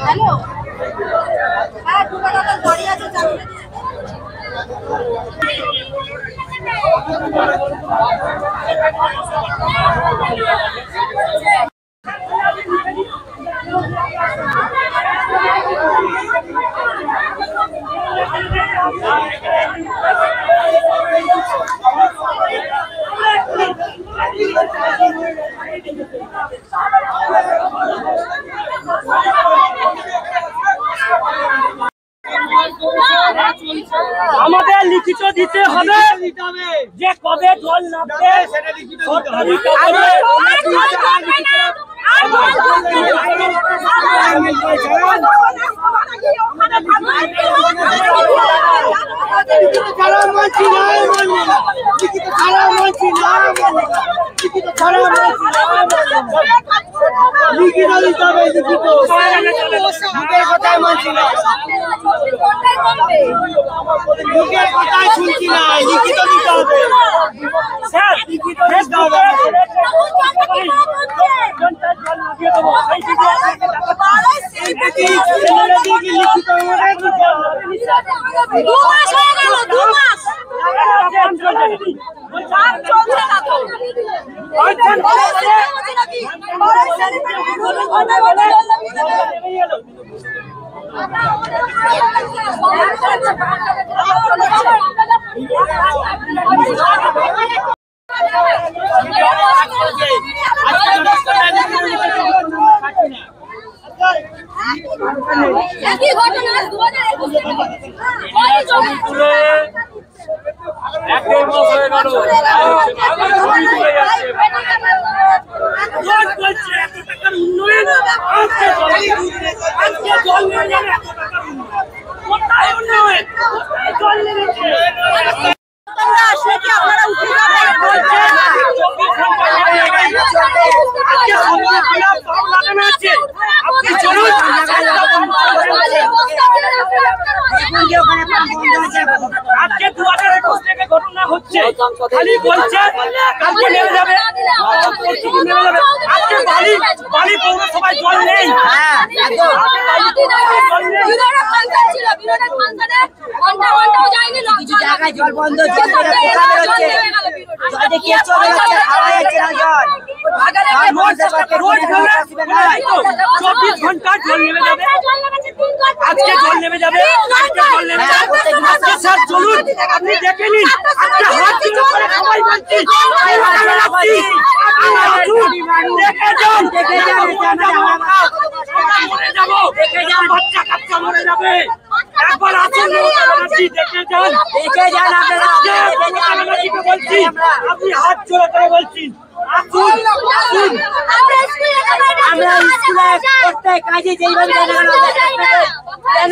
Hello, হ্যাঁ দুপুরবেলা গাড়ি আছে চালু। আমাদের লিখিত দিতে হবে যে কবে জল নামবে লোকের কথাই শুনছি না, লিখিত দিতে হবে স্যার, লিখিত দিতে হবে। আজকে 2021 থেকে ঘটনা হচ্ছে, খালি বলছে কালকে নেমে যাবে, আজকে বালি পৌরসভায় জল নেই। কিছু জায়গায় জল বন্ধ হচ্ছে, জল দেখিয়ে চলে যাচ্ছে, খাওয়া যাচ্ছে না জল। 24 ঘন্টা জল নেমে যাবে, আজকে জল নেমে যাবে, আজকে জল নেমে যাবে। আজকে স্যার চলুন, আপনি দেখে নিন, আজকে হাত জোড় করে সবাই বলছি, দেখে যান, মরে যাবো, বাচ্চা কাচ্চা মরে যাবে। একবার আসুন, দেখে যান, বলছি, আপনি হাত জোড় করে বলছি, আসুন আসুন। আমরা স্কুলে প্রত্যেক কাজে যেইভাবে কেন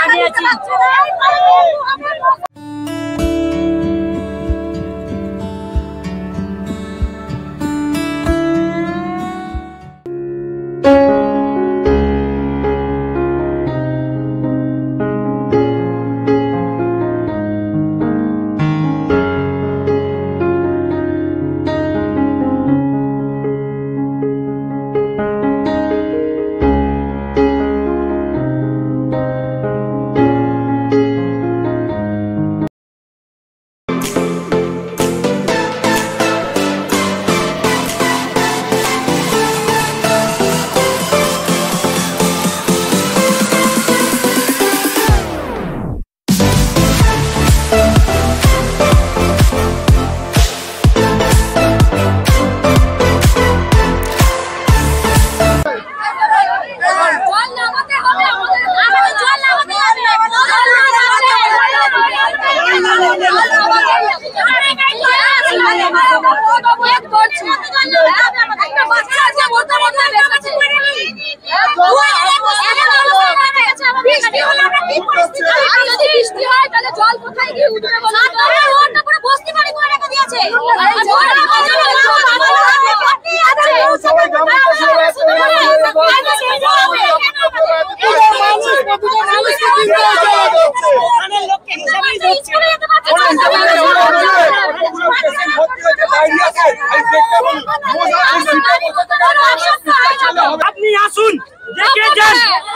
আমি আছি।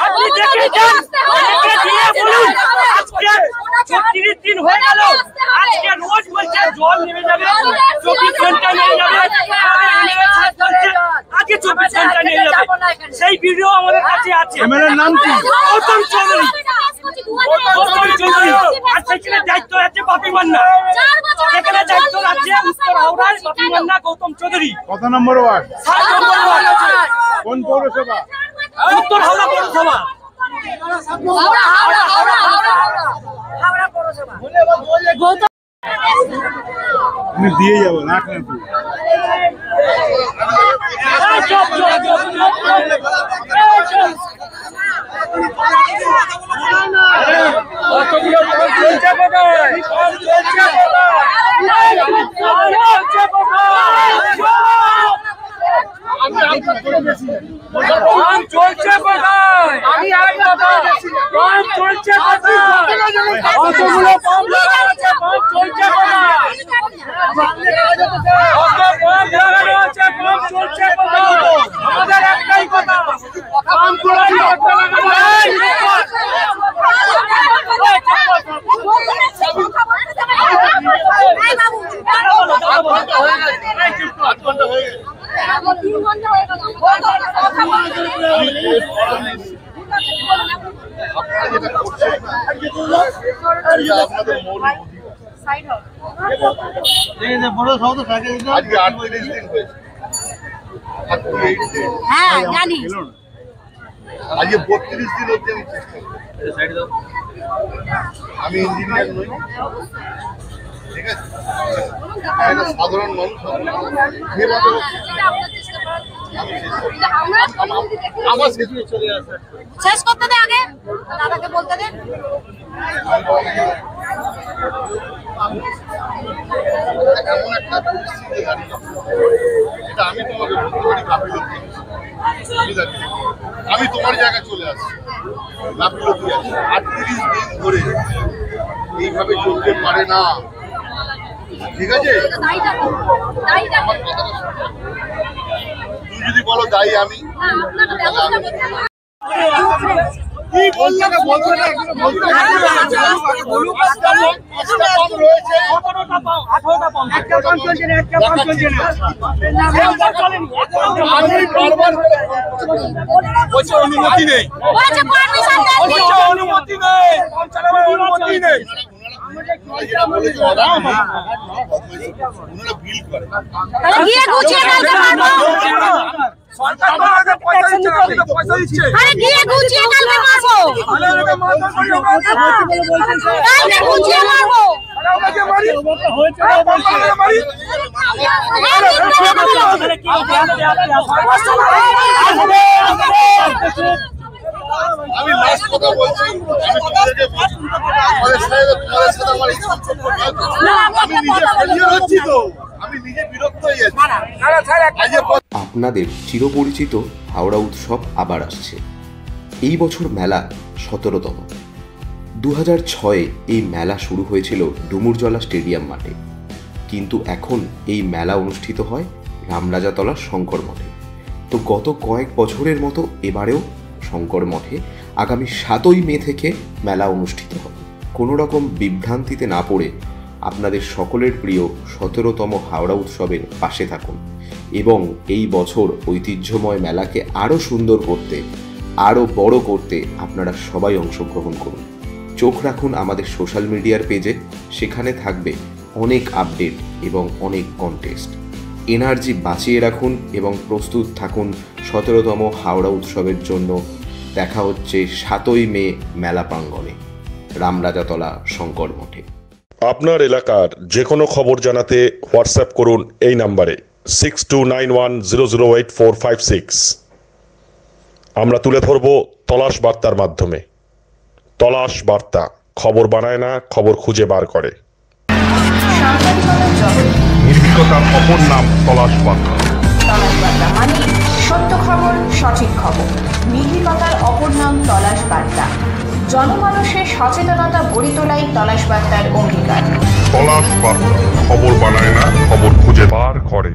আপনি দেখে যান, দেখে দিয়ে বলুন আজকে 36 দিন হয়ে গেল, আজকে রোজ বলছে জল নেমে যাবে, 24 ঘন্টা নেমে যাবে, আজকে 24 ঘন্টা নেমে যাবে। সেই ভিডিও আমাদের কাছে আছে। এমএলএর নাম কি? গৌতম চৌধুরী। গৌতম চৌধুরী। আর সেখানে দায়িত্ব আছে বাপি মান্না, সেখানে দায়িত্ব আছে উত্তর হাওড়ায় বাপি মান্না, গৌতম চৌধুরী। কত নম্বর ওয়ার্ড? 7 নম্বর ওয়ার্ড আছে। কোন পৌরসভা? উত্তর হাওড়া পৌরসভা। আমি দিয়ে যাবো, রাখ না তুই। আমাদের একটাই কথা, হ্যাঁ জানি। আজকে 32 দিন হচ্ছে আমি ইঞ্জিনিয়ার নই, ঠিক আছে, সাধারণ মানুষ। আমার শেষে চলে আসে, শেষ করতে দে, আগে দাদাকে বলতে দে। এমন একটা পরিস্থিতি দাঁড়িয়ে, এটা আমি তোমাকে বলতে পারি গাফিলতি। আমি তোমার জায়গায় চলে আসছি, গাফিলতি আছে। 38 দিন ধরে এইভাবে চলতে পারে না, ঠিক আছে? আমার কথাটা শোনো। তুই যদি বলো দায়ী আমি, কি বলছে না বলছে না রয়েছে। 18টা পাও, 18টা পাও, একটা পাও চলছে না, একটা পাও চলছে না। আমি বারবার বলছি অনুমতি নেই, বলছে পারমিশন দেন। বলছে অনুমতি নেই, কম চালাবার অনুমতি নেই। ওনারা বিল করে। তাহলে গিয়ে গুছিয়ে কালকে মারবো। সরকার তো আমাদের পয়সা দিচ্ছে, আপনি তো পয়সা দিচ্ছে। আরে গিয়ে গুছিয়ে কালকে মারবো। তাহলে ওকে মারধর করি, কালকে গুছিয়ে মারবো। ওকে মারি, হয়েছে মারি। আমি লাস্ট কথা বলছি, আমি তোমাদেরকে বলছি, তোমাদের সাথে আমার এই সম্পর্ক নেই। আমি নিজে ফেলিয়ার হচ্ছি তো, আমি নিজে বিরক্ত হয়ে যাচ্ছি। আপনাদের চিরপরিচিত হাওড়া উৎসব আবার আসছে। এই বছর মেলা 17তম। 2006-এ এই মেলা শুরু হয়েছিল ডুমুরজলা স্টেডিয়াম মাঠে, কিন্তু এখন এই মেলা অনুষ্ঠিত হয় রামরাজাতলার শঙ্কর মঠে। তো গত কয়েক বছরের মতো এবারেও শঙ্কর মঠে আগামী 7ই মে থেকে মেলা অনুষ্ঠিত হবে। কোনো রকম বিভ্রান্তিতে না পড়ে আপনাদের সকলের প্রিয় 17তম হাওড়া উৎসবের পাশে থাকুন এবং এই বছর ঐতিহ্যময় মেলাকে আরও সুন্দর করতে, আরও বড় করতে আপনারা সবাই অংশগ্রহণ করুন। চোখ রাখুন আমাদের সোশ্যাল মিডিয়ার পেজে, সেখানে থাকবে অনেক আপডেট এবং অনেক কন্টেস্ট। এনার্জি বাঁচিয়ে রাখুন এবং প্রস্তুত থাকুন 17তম হাওড়া উৎসবের জন্য। দেখা হচ্ছে 7ই মে মেলা প্রাঙ্গণে রামরাজাতলা শঙ্কর মঠে। আপনার এলাকার যে কোনো খবর জানাতে হোয়াটসঅ্যাপ করুন এই নাম্বারে 6291008456। আমরা তুলে ধরব তলাশ বার্তার মাধ্যমে। তলাশ বার্তা, খবর বানায় না, খবর খুঁজে বার করে। নির্ভীকতার অপর নাম তলাশ বার্তা। তলাশ বার্তা মানে সত্য খবর, সঠিক খবর। নির্ভীকতার অপর নাম তলাশ বার্তা। জনমানুষের সচেতনতা গড়ে তোলাই তলাশ বার্তার অঙ্গীকার। তলাশ বার্তা, খবর বানায় না, খবর খুঁজে বার করে।